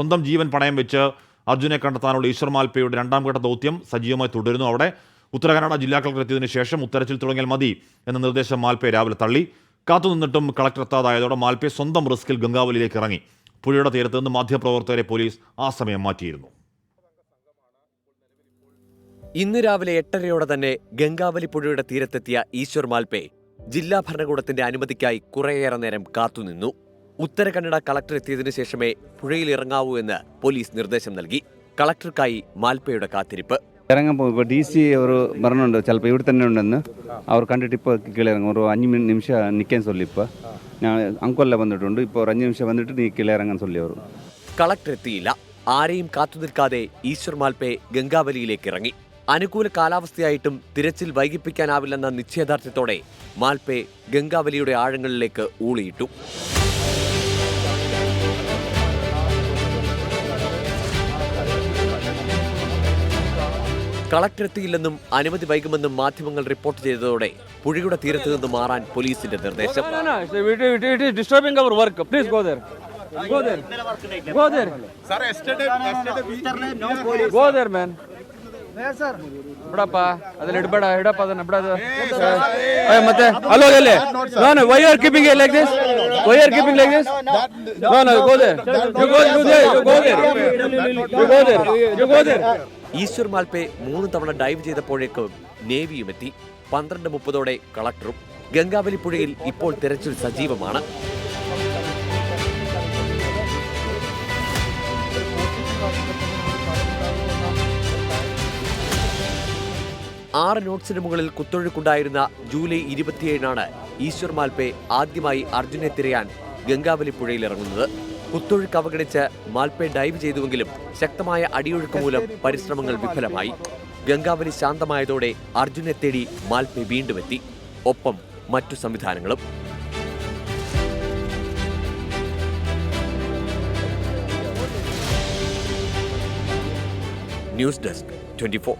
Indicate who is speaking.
Speaker 1: സ്വന്തം ജീവൻ പണയം വെച്ച് അർജുനെ കണ്ടെത്താനുള്ള ഈശ്വർ മാൽപ്പയുടെ രണ്ടാം ഘട്ട ദൗത്യം സജീവമായി തുടരുന്നു. അവിടെ ഉത്തര കന്നഡ ജില്ലാ കളക്ടർ എത്തിയതിനു ശേഷം ഉത്തരച്ചിൽ തുടങ്ങിയാൽ മതി എന്ന നിർദ്ദേശം മാൽപ്പയെ രാവിലെ തള്ളി. കാത്തുനിന്നിട്ടും കളക്ടർ എത്താതായതോടെ മാൽപ്പയെ സ്വന്തം റിസ്കിൽ ഗംഗാവലിയിലേക്ക് ഇറങ്ങി. പുഴയുടെ തീരത്ത് നിന്ന് മാധ്യമപ്രവർത്തകരെ പോലീസ് ആ സമയം മാറ്റിയിരുന്നു.
Speaker 2: ഇന്ന് രാവിലെ 8:30 തന്നെ ഗംഗാവലി പുഴയുടെ തീരത്തെത്തിയ ഈശ്വർ മാൽപ്പെ ജില്ലാ ഭരണകൂടത്തിന്റെ അനുമതിക്കായി കുറേയേറെ നേരം കാത്തുനിന്നു. ഉത്തര കന്നഡ കളക്ടർ എത്തിയതിനു ശേഷമേ പുഴയിൽ ഇറങ്ങാവൂ എന്ന് പോലീസ് നിർദ്ദേശം നൽകി. കളക്ടർക്കായി മാൽപ്പയുടെ കാത്തിരിപ്പ്.
Speaker 3: ഇറങ്ങാൻ പോകും. ഇപ്പോൾ DC അവർ പറഞ്ഞുണ്ട് ചിലപ്പോൾ ഇവിടെ തന്നെ ഉണ്ടെന്ന്. അവർ കണ്ടിട്ട് ഇപ്പോൾ കീഴിറങ്ങും. ഒരു 5 നിമിഷം നിൽക്കാൻ ചൊല്ലി. ഇപ്പോൾ ഞാൻ അങ്കൊല്ല വന്നിട്ടുണ്ട്. ഇപ്പോൾ ഒരു 5 നിമിഷം വന്നിട്ട് നീ കീഴിറങ്ങാൻ ചൊല്ലി അവർ.
Speaker 2: കളക്ടർ എത്തിയില്ല. ആരെയും കാത്തുനിൽക്കാതെ ഈശ്വർ മാൽപ്പെ ഗംഗാവലിയിലേക്ക് ഇറങ്ങി. അനുകൂല കാലാവസ്ഥയായിട്ടും തിരച്ചിൽ വൈകിപ്പിക്കാനാവില്ലെന്ന നിശ്ചയദാർഢ്യത്തോടെ മാൽപ്പെ ഗംഗാവലിയുടെ ആഴങ്ങളിലേക്ക് ഊളിയിട്ടു. കളക്ടർ എത്തിയില്ലെന്നും അനുമതി വൈകുമെന്നും മാധ്യമങ്ങൾ റിപ്പോർട്ട് ചെയ്തതോടെ പുഴയുടെ തീരത്ത് നിന്ന് മാറാൻ പോലീസിന്റെ നിർദ്ദേശം. ഈശ്വർ മാൽപ്പെ 3 തവണ ഡൈവ് ചെയ്തപ്പോഴേക്കും നേവിയും എത്തി. 12:30 കളക്ടറും. ഗംഗാവലി പുഴയിൽ ഇപ്പോൾ തെരച്ചിൽ സജീവമാണ്. ആറ് നോട്ട്സിന് മുകളിൽ കുത്തൊഴുക്കുണ്ടായിരുന്ന ജൂലൈ 27-നാണ് ഈശ്വർ മാൽപ്പെ ആദ്യമായി അർജുനെ തിരയാൻ ഗംഗാവലി പുഴയിൽ ഇറങ്ങുന്നത്. കുത്തൊഴുക്ക് അവഗണിച്ച് മാൽപ്പെ ഡൈവ് ചെയ്തുവെങ്കിലും ശക്തമായ അടിയൊഴുക്ക് മൂലം പരിശ്രമങ്ങൾ വിഫലമായി. ഗംഗാവലി ശാന്തമായതോടെ അർജുനെ തേടി മാൽപ്പെ വീണ്ടും എത്തി. ഒപ്പം മറ്റു സംവിധാനങ്ങളും. News desk 24.